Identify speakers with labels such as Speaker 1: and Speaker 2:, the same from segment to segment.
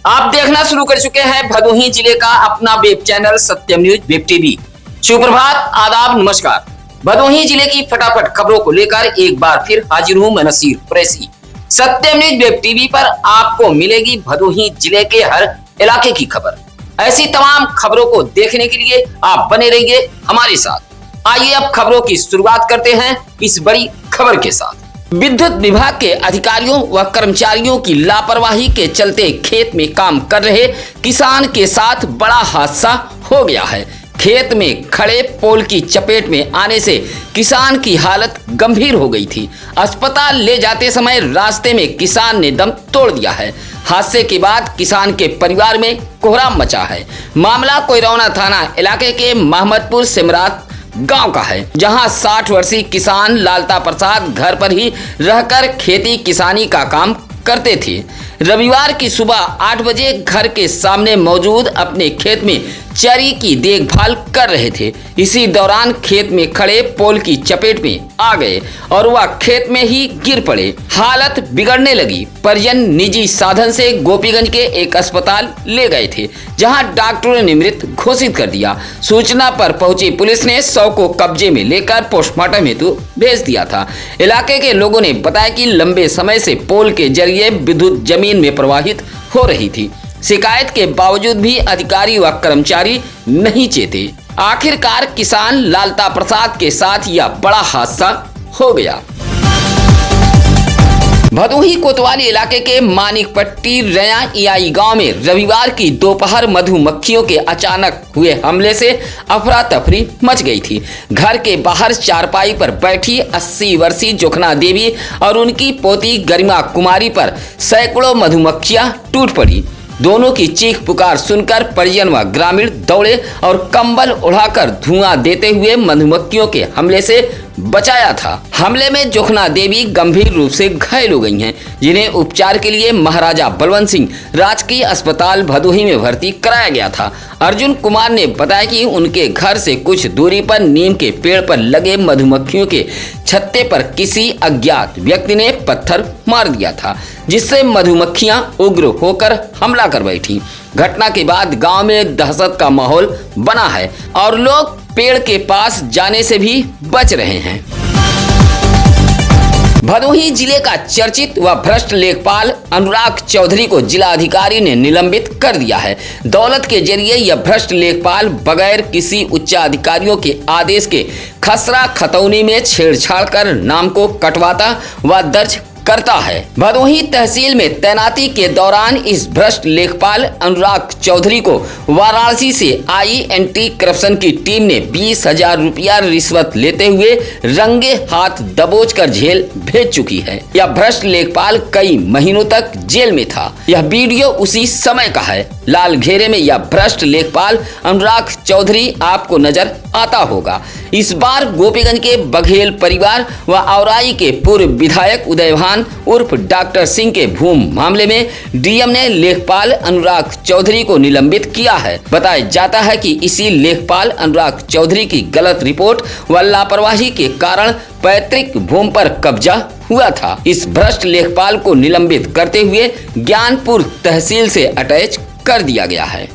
Speaker 1: आप देखना शुरू कर चुके हैं भदोही जिले का अपना वेब चैनल सत्यम न्यूज वेब टीवी। सुप्रभात, आदाब, नमस्कार। भदोही जिले की फटाफट खबरों को लेकर एक बार फिर हाजिर हूं मैं नसीर कुरैशी। सत्यम न्यूज वेब टीवी पर आपको मिलेगी भदोही जिले के हर इलाके की खबर। ऐसी तमाम खबरों को देखने के लिए आप बने रहिए हमारे साथ। आइए अब खबरों की शुरुआत करते हैं इस बड़ी खबर के साथ। विद्युत विभाग के अधिकारियों व कर्मचारियों की लापरवाही के चलते खेत में काम कर रहे किसान के साथ बड़ा हादसा हो गया है। खेत में खड़े पोल की चपेट में आने से किसान की हालत गंभीर हो गई थी। अस्पताल ले जाते समय रास्ते में किसान ने दम तोड़ दिया है। हादसे के बाद किसान के परिवार में कोहराम मचा है। मामला कोइरौना थाना इलाके के महमदपुर सिमरात गांव का है, जहां 60 वर्षीय किसान लालता प्रसाद घर पर ही रहकर खेती किसानी का काम करते थे। रविवार की सुबह 8 बजे घर के सामने मौजूद अपने खेत में चरी की देखभाल कर रहे थे। इसी दौरान खेत में खड़े पोल की चपेट में आ गए और वह खेत में ही गिर पड़े। हालत बिगड़ने लगी। परिजन निजी साधन से गोपीगंज के एक अस्पताल ले गए थे, जहां डॉक्टरों ने मृत घोषित कर दिया। सूचना पर पहुंची पुलिस ने शव को कब्जे में लेकर पोस्टमार्टम हेतु भेज दिया था। इलाके के लोगों ने बताया कि लंबे समय से पोल के जरिए विद्युत जमीन में प्रवाहित हो रही थी। शिकायत के बावजूद भी अधिकारी व कर्मचारी नहीं चेते। आखिरकार किसान लालता प्रसाद के साथ यह बड़ा हादसा हो गया। भदोही कोतवाली इलाके के मानिकपट्टी रया इयाई गांव में रविवार की दोपहर मधुमक्खियों के अचानक हुए हमले से अफरा तफरी मच गई थी। घर के बाहर चारपाई पर बैठी 80 वर्षीय जोखना देवी और उनकी पोती गरिमा कुमारी पर सैकड़ों मधुमक्खियां टूट पड़ी। दोनों की चीख पुकार सुनकर परिजन व ग्रामीण दौड़े और कंबल उड़ाकर धुआं देते हुए मधुमक्खियों के हमले से बचाया था। हमले में जोखना देवी गंभीर रूप से घायल हो गई हैं, जिन्हें उपचार के लिए महाराजा बलवंत सिंह राजकीय अस्पताल भदोही में भर्ती कराया गया था। अर्जुन कुमार ने बताया कि उनके घर से कुछ दूरी पर नीम के पेड़ पर लगे मधुमक्खियों के छत्ते पर किसी अज्ञात व्यक्ति ने पत्थर मार दिया था, जिससे मधुमक्खियां उग्र होकर हमला कर बैठी। घटना के बाद गांव में दहशत का माहौल बना है और लोग पेड़ के पास जाने से भी बच रहे हैं। भदोही जिले का चर्चित व भ्रष्ट लेखपाल अनुराग चौधरी को जिला अधिकारी ने निलंबित कर दिया है। दौलत के जरिए यह भ्रष्ट लेखपाल बगैर किसी उच्चाधिकारियों के आदेश के खसरा खतौनी में छेड़छाड़ कर नाम को कटवाता व दर्ज करता है। भदोही तहसील में तैनाती के दौरान इस भ्रष्ट लेखपाल अनुराग चौधरी को वाराणसी से आई एंटी करप्शन की टीम ने 20,000 रुपया रिश्वत लेते हुए रंगे हाथ दबोच कर जेल भेज चुकी है। यह भ्रष्ट लेखपाल कई महीनों तक जेल में था। यह वीडियो उसी समय का है। लाल घेरे में यह भ्रष्ट लेखपाल अनुराग चौधरी आपको नजर आता होगा। इस बार गोपीगंज के बघेल परिवार व औराई के पूर्व विधायक उदयभान उर्फ डॉक्टर सिंह के भूम मामले में डीएम ने लेखपाल अनुराग चौधरी को निलंबित किया है। बताया जाता है कि इसी लेखपाल अनुराग चौधरी की गलत रिपोर्ट व लापरवाही के कारण पैतृक भूमि पर कब्जा हुआ था। इस भ्रष्ट लेखपाल को निलंबित करते हुए ज्ञानपुर तहसील से अटैच कर दिया गया है।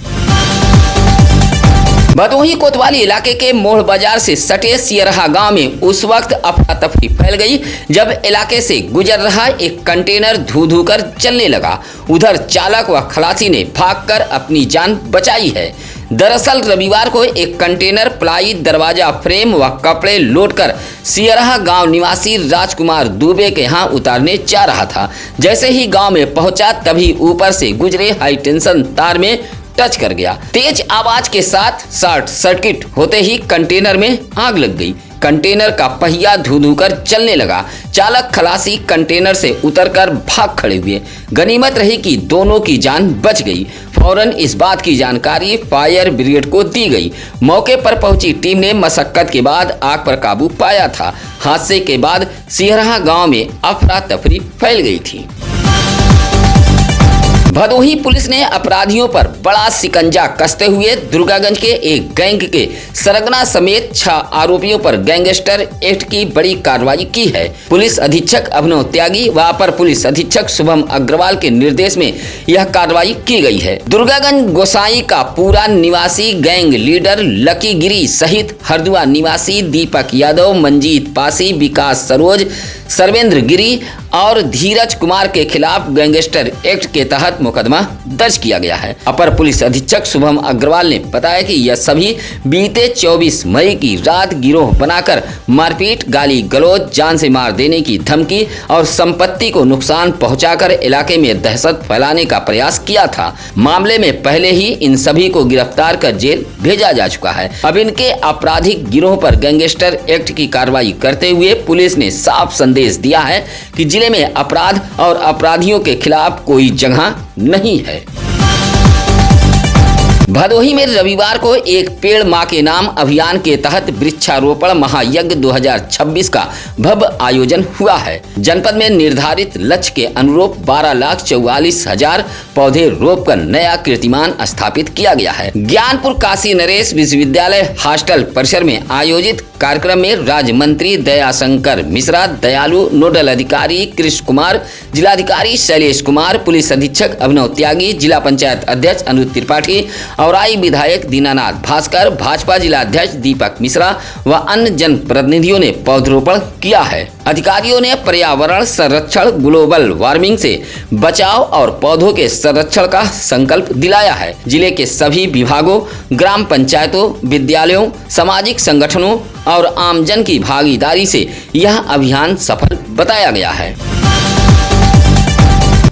Speaker 1: भदोही कोतवाली इलाके के मोड़ बाजार से सटे सियरहा गांव में उस वक्त अफरा तफरी फैल गई जब इलाके से गुजर रहा एक कंटेनर धू धू कर चलने लगा। उधर चालक व खलासी ने भागकर अपनी जान बचाई है। दरअसल रविवार को एक कंटेनर प्लाई, दरवाजा फ्रेम व कपड़े लोडकर सियरहा गांव निवासी राजकुमार दुबे के यहाँ उतारने जा रहा था। जैसे ही गांव में पहुंचा तभी ऊपर से गुजरे हाई टेंशन तार में टच कर गया। तेज आवाज के साथ शॉर्ट सर्किट होते ही कंटेनर में आग लग गई। कंटेनर का पहिया धू धू कर चलने लगा। चालक खलासी कंटेनर से उतरकर भाग खड़े हुए। गनीमत रही कि दोनों की जान बच गई। फौरन इस बात की जानकारी फायर ब्रिगेड को दी गई। मौके पर पहुंची टीम ने मशक्कत के बाद आग पर काबू पाया था। हादसे के बाद सियरहा गांव में अफरा तफरी फैल गई थी। भदोही पुलिस ने अपराधियों पर बड़ा शिकंजा कसते हुए दुर्गागंज के एक गैंग के सरगना समेत 6 आरोपियों पर गैंगस्टर एक्ट की बड़ी कार्रवाई की है। पुलिस अधीक्षक अभिनव त्यागी व अपर पुलिस अधीक्षक शुभम अग्रवाल के निर्देश में यह कार्रवाई की गई है। दुर्गागंज गोसाई का पूरा निवासी गैंग लीडर लकी गिरी सहित हरदुआ निवासी दीपक यादव, मंजीत पासी, विकास सरोज, सर्वेंद्र गिरी और धीरज कुमार के खिलाफ गैंगस्टर एक्ट के तहत मुकदमा दर्ज किया गया है। अपर पुलिस अधीक्षक शुभम अग्रवाल ने बताया कि यह सभी बीते 24 मई की रात गिरोह बनाकर मारपीट, गाली गलौज, जान से मार देने की धमकी और संपत्ति को नुकसान पहुंचाकर इलाके में दहशत फैलाने का प्रयास किया था। मामले में पहले ही इन सभी को गिरफ्तार कर जेल भेजा जा चुका है। अब इनके आपराधिक गिरोह पर गैंगस्टर एक्ट की कार्रवाई करते हुए पुलिस ने साफ संदेश दिया है कि जिले में अपराध और अपराधियों के खिलाफ कोई जगह नहीं है। भदोही में रविवार को एक पेड़ मां के नाम अभियान के तहत वृक्षारोपण महायज्ञ 2026 का भव्य आयोजन हुआ है। जनपद में निर्धारित लक्ष्य के अनुरूप 12,44,000 पौधे रोपकर नया कीर्तिमान स्थापित किया गया है। ज्ञानपुर काशी नरेश विश्वविद्यालय हॉस्टल परिसर में आयोजित कार्यक्रम में राज्य मंत्री दयाशंकर मिश्रा, दयालु नोडल अधिकारी कृष्ण कुमार, जिलाधिकारी शैलेश कुमार, पुलिस अधीक्षक अभिनव त्यागी, जिला पंचायत अध्यक्ष अनुज त्रिपाठी, औराई विधायक दीनानाथ भास्कर, भाजपा जिला अध्यक्ष दीपक मिश्रा व अन्य जनप्रतिनिधियों ने पौधरोपण किया है। अधिकारियों ने पर्यावरण संरक्षण, ग्लोबल वार्मिंग से बचाव और पौधों के संरक्षण का संकल्प दिलाया है। जिले के सभी विभागों, ग्राम पंचायतों, विद्यालयों, सामाजिक संगठनों और आमजन की भागीदारी से यह अभियान सफल बताया गया है।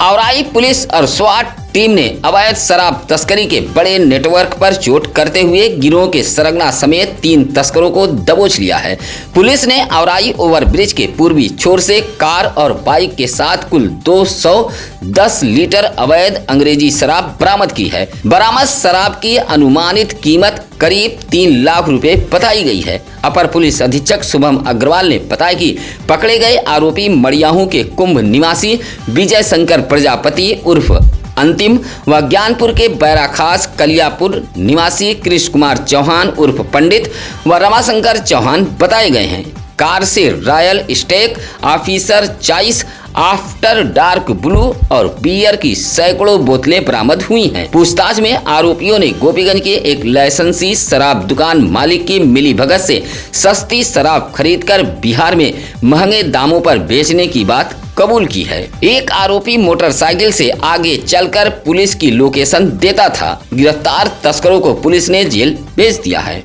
Speaker 1: औराई पुलिस और स्वाट टीम ने अवैध शराब तस्करी के बड़े नेटवर्क पर चोट करते हुए गिरोह के सरगना समेत 3 तस्करों को दबोच लिया है। पुलिस ने औराई ओवरब्रिज के पूर्वी छोर से कार और बाइक के साथ कुल 210 लीटर अवैध अंग्रेजी शराब बरामद की है। बरामद शराब की अनुमानित कीमत करीब 3 लाख रुपए बताई गई है। अपर पुलिस अधीक्षक शुभम अग्रवाल ने बताया कि पकड़े गए आरोपी मड़ियाहू के कुंभ निवासी विजय शंकर प्रजापति उर्फ अंतिम व ज्ञानपुर के बैराखास कलियापुर निवासी कृष्ण कुमार चौहान उर्फ पंडित व रमाशंकर चौहान बताए गए हैं। कार से Royal Stag, Officer Choice, After Dark Blue और बियर की सैकड़ों बोतलें बरामद हुई हैं। पूछताछ में आरोपियों ने गोपीगंज के एक लाइसेंसी शराब दुकान मालिक की मिलीभगत से सस्ती शराब खरीदकर बिहार में महंगे दामों पर बेचने की बात कबूल की है। एक आरोपी मोटरसाइकिल से आगे चलकर पुलिस की लोकेशन देता था। गिरफ्तार तस्करों को पुलिस ने जेल भेज दिया है।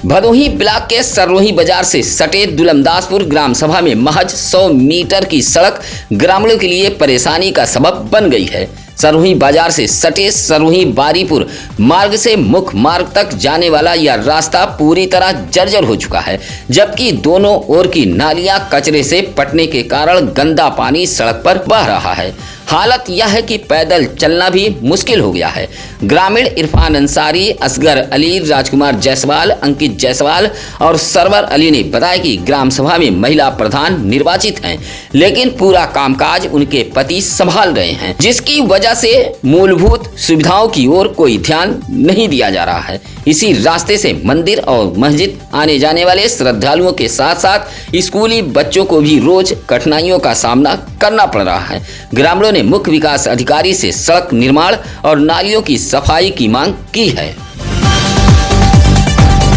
Speaker 1: भदोही ब्लॉक के सरोही बाजार से सटे दुलमदासपुर ग्राम सभा में महज 100 मीटर की सड़क ग्रामीणों के लिए परेशानी का सबब बन गई है। सरोही बाजार से सटे सरोही बारीपुर मार्ग से मुख्य मार्ग तक जाने वाला यह रास्ता पूरी तरह जर्जर हो चुका है, जबकि दोनों ओर की नालियां कचरे से पटने के कारण गंदा पानी सड़क पर बह रहा है। हालत यह है कि पैदल चलना भी मुश्किल हो गया है। ग्रामीण इरफान अंसारी, असगर अली, राजकुमार जायसवाल, अंकित जायसवाल और सरवर अली ने बताया कि ग्राम सभा में महिला प्रधान निर्वाचित हैं, लेकिन पूरा कामकाज उनके पति संभाल रहे हैं, जिसकी वजह से मूलभूत सुविधाओं की ओर कोई ध्यान नहीं दिया जा रहा है। इसी रास्ते से मंदिर और मस्जिद आने जाने वाले श्रद्धालुओं के साथ साथ स्कूली बच्चों को भी रोज कठिनाइयों का सामना करना पड़ रहा है। ग्रामीणों ने मुख्य विकास अधिकारी से सड़क निर्माण और नालियों की सफाई की मांग की है।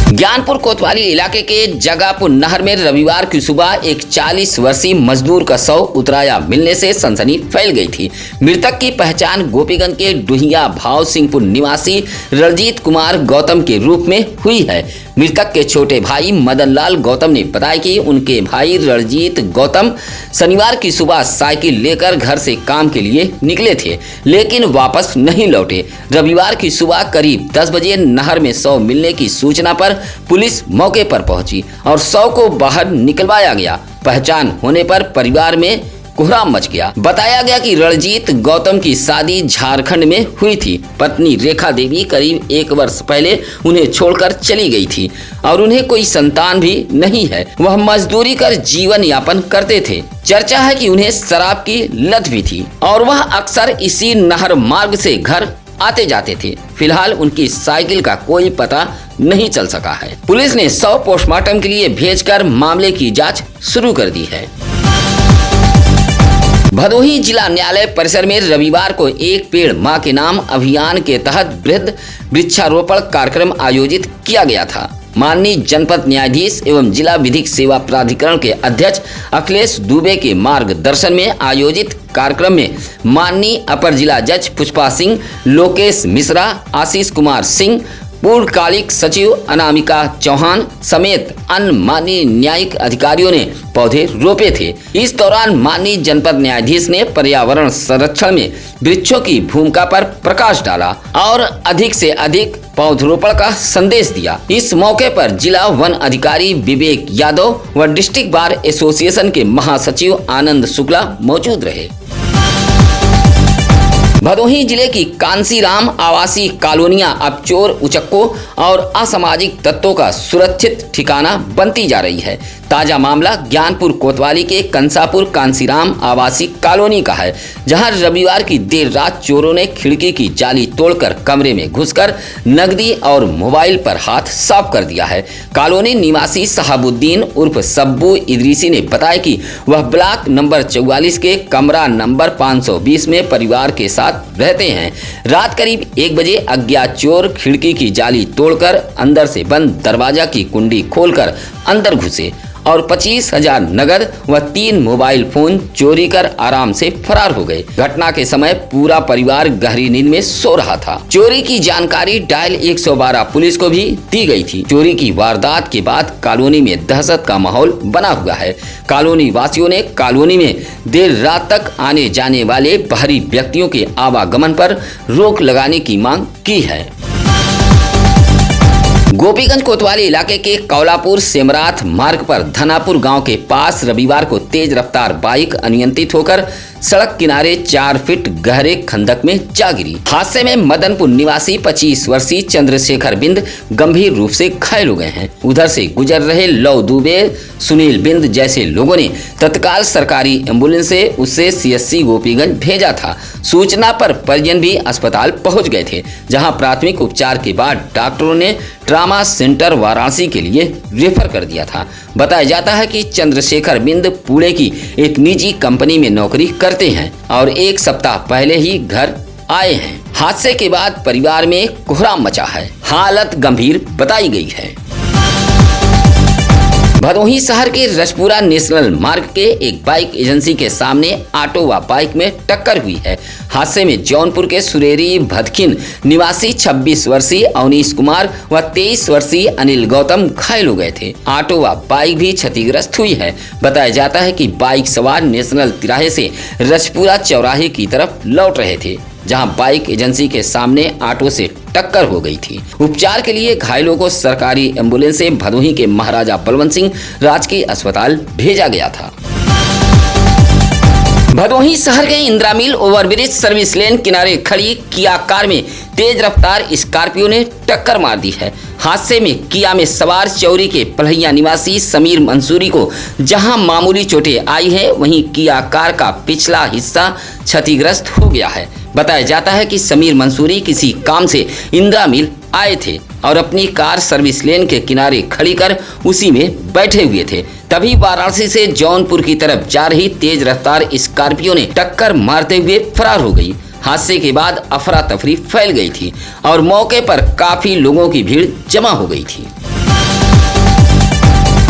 Speaker 1: ज्ञानपुर कोतवाली इलाके के जगापुर नहर में रविवार की सुबह एक 40 वर्षीय मजदूर का शव उतराया मिलने से सनसनी फैल गई थी। मृतक की पहचान गोपीगंज के डुहिया भाव सिंहपुर निवासी रणजीत कुमार गौतम के रूप में हुई है। मृतक के छोटे भाई मदन लाल गौतम ने बताया कि उनके भाई रणजीत गौतम शनिवार की सुबह साइकिल लेकर घर से काम के लिए निकले थे, लेकिन वापस नहीं लौटे। रविवार की सुबह करीब 10 बजे नहर में शव मिलने की सूचना पर पुलिस मौके पर पहुंची और शव को बाहर निकलवाया गया। पहचान होने पर परिवार में कोहराम मच गया। बताया गया कि रणजीत गौतम की शादी झारखंड में हुई थी। पत्नी रेखा देवी करीब 1 वर्ष पहले उन्हें छोड़कर चली गई थी और उन्हें कोई संतान भी नहीं है। वह मजदूरी कर जीवन यापन करते थे। चर्चा है कि उन्हें शराब की लत भी थी और वह अक्सर इसी नहर मार्ग से घर आते जाते थे। फिलहाल उनकी साइकिल का कोई पता नहीं चल सका है। पुलिस ने शव पोस्टमार्टम के लिए भेजकर मामले की जांच शुरू कर दी है। भदोही जिला न्यायालय परिसर में रविवार को एक पेड़ मां के नाम अभियान के तहत वृहद वृक्षारोपण कार्यक्रम आयोजित किया गया था। माननीय जनपद न्यायाधीश एवं जिला विधिक सेवा प्राधिकरण के अध्यक्ष अखिलेश दुबे के मार्गदर्शन में आयोजित कार्यक्रम में माननीय अपर जिला जज पुष्पा सिंह, लोकेश मिश्रा, आशीष कुमार सिंह, पूर्णकालिक सचिव अनामिका चौहान समेत अन्य माननीय न्यायिक अधिकारियों ने पौधे रोपे थे। इस दौरान माननीय जनपद न्यायाधीश ने पर्यावरण संरक्षण में वृक्षों की भूमिका पर प्रकाश डाला और अधिक से अधिक पौधरोपण का संदेश दिया। इस मौके पर जिला वन अधिकारी विवेक यादव व डिस्ट्रिक्ट बार एसोसिएशन के महासचिव आनंद शुक्ला मौजूद रहे। भदोही जिले की कांसीराम आवासीय कॉलोनियां अब चोर उचक्कों और असामाजिक तत्वों का सुरक्षित ठिकाना बनती जा रही है। ताजा मामला ज्ञानपुर कोतवाली के कंसापुर कांसीराम आवासीय कॉलोनी का है, जहां रविवार की देर रात चोरों ने खिड़की की जाली तोड़कर कमरे में घुसकर नकदी और मोबाइल पर हाथ साफ कर दिया है। कॉलोनी निवासी शहाबुद्दीन उर्फ सब्बू इदरीसी ने बताया कि वह ब्लॉक नंबर 44 के कमरा नंबर 520 में परिवार के साथ रहते हैं। रात करीब 1 बजे अज्ञात चोर खिड़की की जाली तोड़कर अंदर से बंद दरवाजा की कुंडी खोलकर अंदर घुसे और 25,000 नगद व 3 मोबाइल फोन चोरी कर आराम से फरार हो गए। घटना के समय पूरा परिवार गहरी नींद में सो रहा था। चोरी की जानकारी डायल 112 पुलिस को भी दी गई थी। चोरी की वारदात के बाद कॉलोनी में दहशत का माहौल बना हुआ है। कॉलोनी वासियों ने कॉलोनी में देर रात तक आने जाने वाले बाहरी व्यक्तियों के आवागमन पर रोक लगाने की मांग की है। गोपीगंज कोतवाली इलाके के कौलापुर सेमराथ मार्ग पर धनापुर गांव के पास रविवार को तेज रफ्तार बाइक अनियंत्रित होकर सड़क किनारे 4 फीट गहरे खंडक में जा गिरी। हादसे में मदनपुर निवासी 25 वर्षीय चंद्रशेखर बिंद गंभीर रूप से घायल हो गए हैं। उधर से गुजर रहे लव दुबे, सुनील बिंद जैसे लोगों ने तत्काल सरकारी एम्बुलेंस से उसे सीएससी गोपीगंज भेजा था। सूचना पर परिजन भी अस्पताल पहुंच गए थे, जहां प्राथमिक उपचार के बाद डॉक्टरों ने ट्रामा सेंटर वाराणसी के लिए रेफर कर दिया था। बताया जाता है कि चंद्रशेखर बिंद पुणे की एक निजी कंपनी में नौकरी करते हैं और 1 सप्ताह पहले ही घर आए हैं। हादसे के बाद परिवार में कोहराम मचा है। हालत गंभीर बताई गई है। भदोही शहर के रजपुरा नेशनल मार्ग के एक बाइक एजेंसी के सामने ऑटो व बाइक में टक्कर हुई है। हादसे में जौनपुर के सुरेरी भदखिन निवासी 26 वर्षीय अवनीश कुमार व 23 वर्षीय अनिल गौतम घायल हो गए थे। ऑटो व बाइक भी क्षतिग्रस्त हुई है। बताया जाता है कि बाइक सवार नेशनल तिराहे से रजपुरा चौराहे की तरफ लौट रहे थे, जहां बाइक एजेंसी के सामने ऑटो से टक्कर हो गई थी। उपचार के लिए घायलों को सरकारी एम्बुलेंस से भदोही के महाराजा बलवंत सिंह राजकीय अस्पताल भेजा गया था। भदोही शहर के इंदिरा मिल ओवरब्रिज सर्विस लेन किनारे खड़ी किया कार में तेज रफ्तार स्कॉर्पियो ने टक्कर मार दी है। हादसे में किया में सवार चौरी के पलहिया निवासी समीर मंसूरी को जहां मामूली चोटें आई है, वहीं किया कार का पिछला हिस्सा क्षतिग्रस्त हो गया है। बताया जाता है कि समीर मंसूरी किसी काम से इंदिरा मिल आए थे और अपनी कार सर्विस लेन के किनारे खड़ी कर उसी में बैठे हुए थे। तभी वाराणसी से जौनपुर की तरफ जा रही तेज रफ्तार स्कॉर्पियो ने टक्कर मारते हुए फरार हो गई। हादसे के बाद अफरा तफरी फैल गई थी और मौके पर काफी लोगों की भीड़ जमा हो गई थी।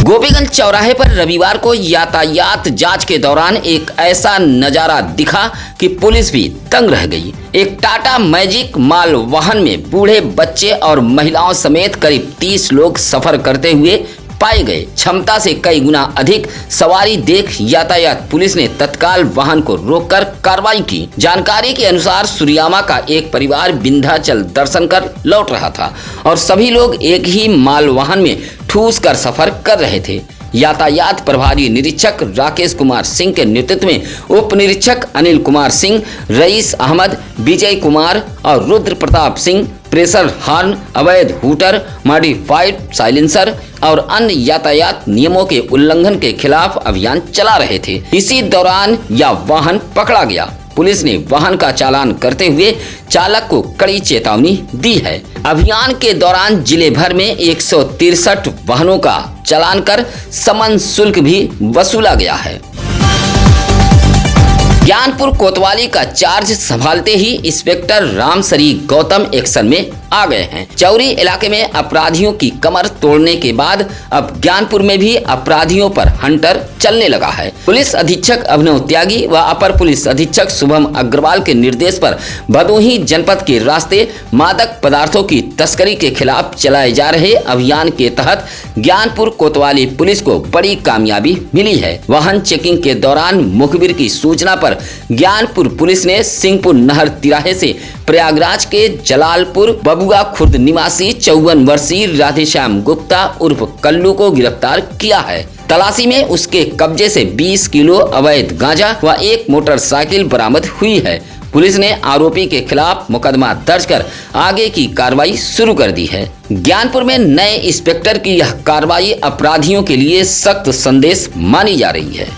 Speaker 1: गोपीगंज चौराहे पर रविवार को यातायात जांच के दौरान एक ऐसा नजारा दिखा कि पुलिस भी दंग रह गई। एक टाटा मैजिक माल वाहन में बूढ़े, बच्चे और महिलाओं समेत करीब 30 लोग सफर करते हुए पाए गए। क्षमता से कई गुना अधिक सवारी देख यातायात पुलिस ने तत्काल वाहन को रोककर कार्रवाई की। जानकारी के अनुसार सूर्यामा का एक परिवार विंध्याचल दर्शन कर लौट रहा था और सभी लोग एक ही माल वाहन में ठूस कर सफर कर रहे थे। यातायात प्रभारी निरीक्षक राकेश कुमार सिंह के नेतृत्व में उप निरीक्षक अनिल कुमार सिंह, रईस अहमद, विजय कुमार और रुद्र प्रताप सिंह प्रेशर हॉर्न, अवैध हूटर, मॉडिफाइड साइलेंसर और अन्य यातायात नियमों के उल्लंघन के खिलाफ अभियान चला रहे थे। इसी दौरान यह वाहन पकड़ा गया। पुलिस ने वाहन का चालान करते हुए चालक को कड़ी चेतावनी दी है। अभियान के दौरान जिले भर में 163 वाहनों का चालान कर समन शुल्क भी वसूला गया है। ज्ञानपुर कोतवाली का चार्ज संभालते ही इंस्पेक्टर रामसरी गौतम एक्शन में आ गए हैं। चौरी इलाके में अपराधियों की कमर तोड़ने के बाद अब ज्ञानपुर में भी अपराधियों पर हंटर चलने लगा है। पुलिस अधीक्षक अभिनव त्यागी व अपर पुलिस अधीक्षक शुभम अग्रवाल के निर्देश पर भदोही जनपद के रास्ते मादक पदार्थों की तस्करी के खिलाफ चलाए जा रहे अभियान के तहत ज्ञानपुर कोतवाली पुलिस को बड़ी कामयाबी मिली है। वाहन चेकिंग के दौरान मुखबिर की सूचना पर ज्ञानपुर पुलिस ने सिंहपुर नहर तिराहे से प्रयागराज के जलालपुर बबुआ खुर्द निवासी 54 वर्षीय राधेश्याम गुप्ता उर्फ कल्लू को गिरफ्तार किया है। तलाशी में उसके कब्जे से 20 किलो अवैध गांजा व एक मोटरसाइकिल बरामद हुई है। पुलिस ने आरोपी के खिलाफ मुकदमा दर्ज कर आगे की कार्रवाई शुरू कर दी है। ज्ञानपुर में नए इंस्पेक्टर की यह कार्रवाई अपराधियों के लिए सख्त संदेश मानी जा रही है।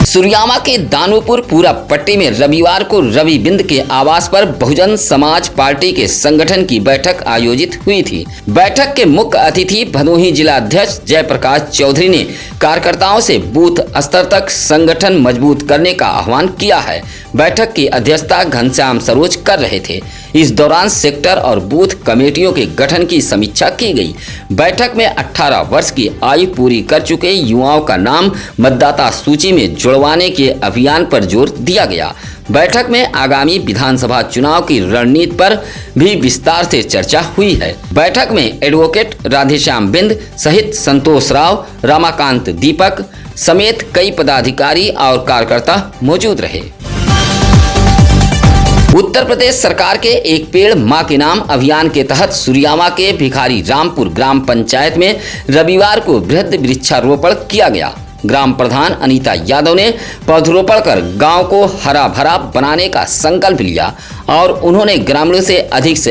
Speaker 1: सुरयामा के दानूपुर पूरा पट्टी में रविवार को रवि बिंद के आवास पर बहुजन समाज पार्टी के संगठन की बैठक आयोजित हुई थी। बैठक के मुख्य अतिथि भदोही जिला अध्यक्ष जयप्रकाश चौधरी ने कार्यकर्ताओं से बूथ स्तर तक संगठन मजबूत करने का आह्वान किया है। बैठक की अध्यक्षता घनश्याम सरोज कर रहे थे। इस दौरान सेक्टर और बूथ कमेटियों के गठन की समीक्षा की गई। बैठक में 18 वर्ष की आयु पूरी कर चुके युवाओं का नाम मतदाता सूची में जुड़वाने के अभियान पर जोर दिया गया। बैठक में आगामी विधानसभा चुनाव की रणनीति पर भी विस्तार से चर्चा हुई है। बैठक में एडवोकेट राधेश्याम बिंद सहित संतोष राव, रमाकांत दीपक समेत कई पदाधिकारी और कार्यकर्ता मौजूद रहे। उत्तर प्रदेश सरकार के एक पेड़ मां के नाम अभियान के तहत सुरयामा के भिखारी रामपुर ग्राम पंचायत में रविवार को वृहद वृक्षारोपण किया गया। ग्राम प्रधान अनीता यादव ने पौधरोपण कर गांव को हरा भरा बनाने का संकल्प लिया और उन्होंने ग्रामीणों से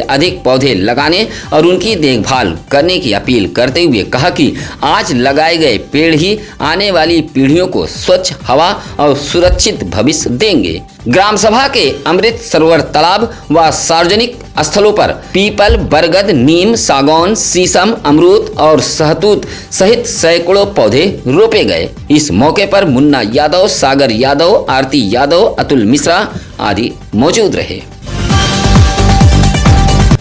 Speaker 1: अधिक पौधे लगाने और उनकी देखभाल करने की अपील करते हुए कहा कि आज लगाए गए पेड़ ही आने वाली पीढ़ियों को स्वच्छ हवा और सुरक्षित भविष्य देंगे। ग्राम सभा के अमृत सरोवर तालाब व सार्वजनिक स्थलों पर पीपल, बरगद, नीम, सागौन, शीशम, अमरूद और सहतूत सहित सैकड़ों पौधे रोपे गए। इस मौके पर मुन्ना यादव, सागर यादव, आरती यादव, अतुल मिश्रा आदि मौजूद रहे।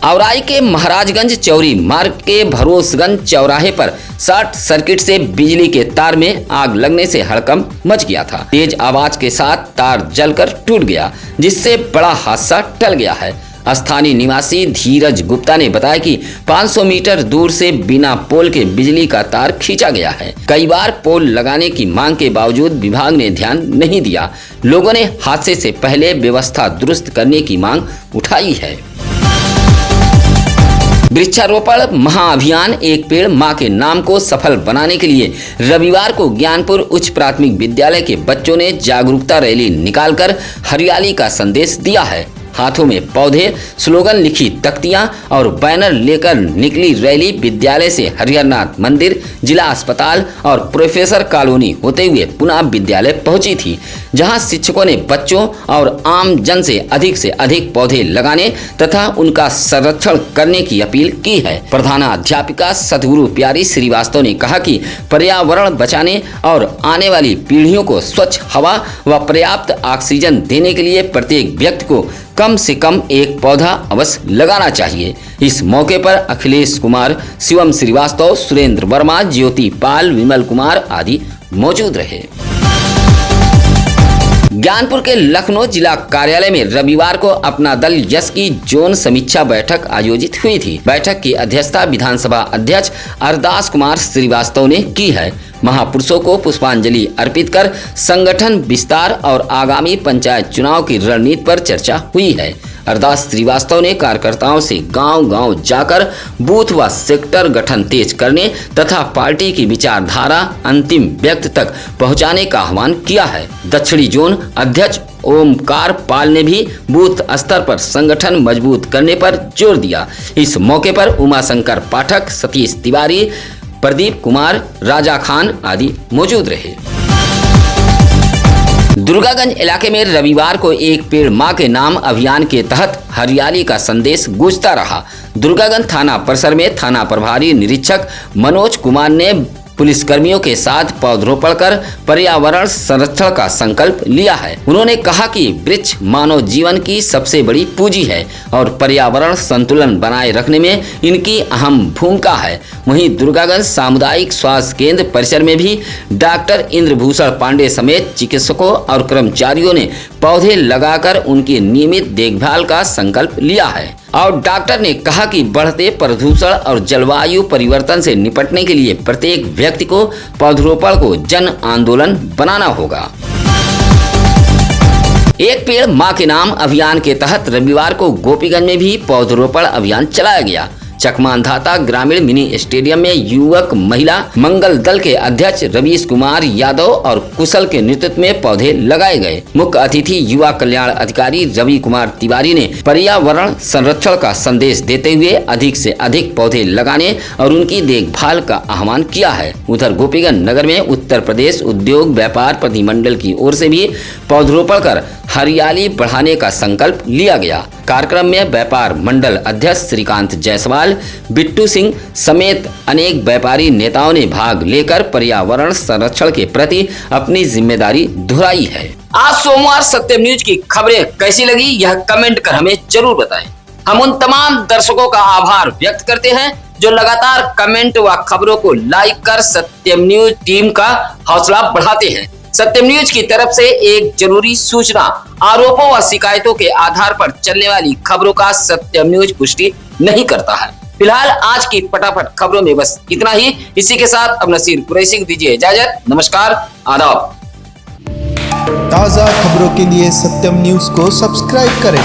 Speaker 1: औराई के महाराजगंज चौरी मार्ग के भरोसगंज चौराहे पर शॉर्ट सर्किट से बिजली के तार में आग लगने से हड़कंप मच गया था। तेज आवाज के साथ तार जलकर टूट गया, जिससे बड़ा हादसा टल गया है। स्थानीय निवासी धीरज गुप्ता ने बताया कि 500 मीटर दूर से बिना पोल के बिजली का तार खींचा गया है। कई बार पोल लगाने की मांग के बावजूद विभाग ने ध्यान नहीं दिया। लोगों ने हादसे से पहले व्यवस्था दुरुस्त करने की मांग उठाई है। वृक्षारोपण महाअभियान एक पेड़ मां के नाम को सफल बनाने के लिए रविवार को ज्ञानपुर उच्च प्राथमिक विद्यालय के बच्चों ने जागरूकता रैली निकालकर हरियाली का संदेश दिया है। हाथों में पौधे, स्लोगन लिखी तख्तियां और बैनर लेकर निकली रैली विद्यालय से हरिहरनाथ मंदिर, जिला अस्पताल और प्रोफेसर कॉलोनी होते हुए पुनः विद्यालय पहुंची थी, जहां शिक्षकों ने बच्चों और आम जन से अधिक पौधे लगाने तथा उनका संरक्षण करने की अपील की है। प्रधानाध्यापिका सतगुरु प्यारी श्रीवास्तव ने कहा कि पर्यावरण बचाने और आने वाली पीढ़ियों को स्वच्छ हवा व पर्याप्त ऑक्सीजन देने के लिए प्रत्येक व्यक्ति को कम से कम एक पौधा अवश्य लगाना चाहिए। इस मौके पर अखिलेश कुमार, शिवम श्रीवास्तव, सुरेंद्र वर्मा, ज्योति पाल, विमल कुमार आदि मौजूद रहे। ज्ञानपुर के लखनऊ जिला कार्यालय में रविवार को अपना दल यश की जोन समीक्षा बैठक आयोजित हुई थी। बैठक की अध्यक्षता विधानसभा अध्यक्ष अरदास कुमार श्रीवास्तव ने की है। महापुरुषों को पुष्पांजलि अर्पित कर संगठन विस्तार और आगामी पंचायत चुनाव की रणनीति पर चर्चा हुई है। अरदास श्रीवास्तव ने कार्यकर्ताओं से गांव-गांव जाकर बूथ व सेक्टर गठन तेज करने तथा पार्टी की विचारधारा अंतिम व्यक्ति तक पहुंचाने का आह्वान किया है। दक्षिणी जोन अध्यक्ष ओमकार पाल ने भी बूथ स्तर पर संगठन मजबूत करने पर जोर दिया। इस मौके पर उमाशंकर पाठक, सतीश तिवारी, प्रदीप कुमार, राजा खान आदि मौजूद रहे। दुर्गागंज इलाके में रविवार को एक पेड़ मां के नाम अभियान के तहत हरियाली का संदेश गूंजता रहा। दुर्गागंज थाना परिसर में थाना प्रभारी निरीक्षक मनोज कुमार ने पुलिसकर्मियों के साथ पौधरोपण कर पर्यावरण संरक्षण का संकल्प लिया है। उन्होंने कहा कि वृक्ष मानव जीवन की सबसे बड़ी पूंजी है और पर्यावरण संतुलन बनाए रखने में इनकी अहम भूमिका है। वहीं दुर्गागंज सामुदायिक स्वास्थ्य केंद्र परिसर में भी डॉक्टर इंद्रभूषण पांडे समेत चिकित्सकों और कर्मचारियों ने पौधे लगाकर उनकी नियमित देखभाल का संकल्प लिया है। और डॉक्टर ने कहा कि बढ़ते प्रदूषण और जलवायु परिवर्तन से निपटने के लिए प्रत्येक व्यक्ति को पौधरोपण को जन आंदोलन बनाना होगा। एक पेड़ मां के नाम अभियान के तहत रविवार को गोपीगंज में भी पौधरोपण अभियान चलाया गया। चकमांधाता ग्रामीण मिनी स्टेडियम में युवक महिला मंगल दल के अध्यक्ष रवीश कुमार यादव और कुशल के नेतृत्व में पौधे लगाए गए। मुख्य अतिथि युवा कल्याण अधिकारी रवि कुमार तिवारी ने पर्यावरण संरक्षण का संदेश देते हुए अधिक से अधिक पौधे लगाने और उनकी देखभाल का आह्वान किया है। उधर गोपीगंज नगर में उत्तर प्रदेश उद्योग व्यापार प्रतिमंडल की ओर से भी पौधरोपण कर हरियाली बढ़ाने का संकल्प लिया गया। कार्यक्रम में व्यापार मंडल अध्यक्ष श्रीकांत जायसवाल, बिट्टू सिंह समेत अनेक व्यापारी नेताओं ने भाग लेकर पर्यावरण संरक्षण के प्रति अपनी जिम्मेदारी दोहराई है। आज सोमवार सत्यम न्यूज की खबरें कैसी लगी यह कमेंट कर हमें जरूर बताएं। हम उन तमाम दर्शकों का आभार व्यक्त करते हैं जो लगातार कमेंट व खबरों को लाइक कर सत्यम न्यूज टीम का हौसला बढ़ाते हैं। सत्यम न्यूज की तरफ से एक जरूरी सूचना, आरोपों व शिकायतों के आधार पर चलने वाली खबरों का सत्यम न्यूज पुष्टि नहीं करता है। फिलहाल आज की फटाफट खबरों में बस इतना ही। इसी के साथ अब नसीर कुरैशी को दीजिए इजाजत। नमस्कार, आदाब।
Speaker 2: ताज़ा खबरों के लिए सत्यम न्यूज को सब्सक्राइब करें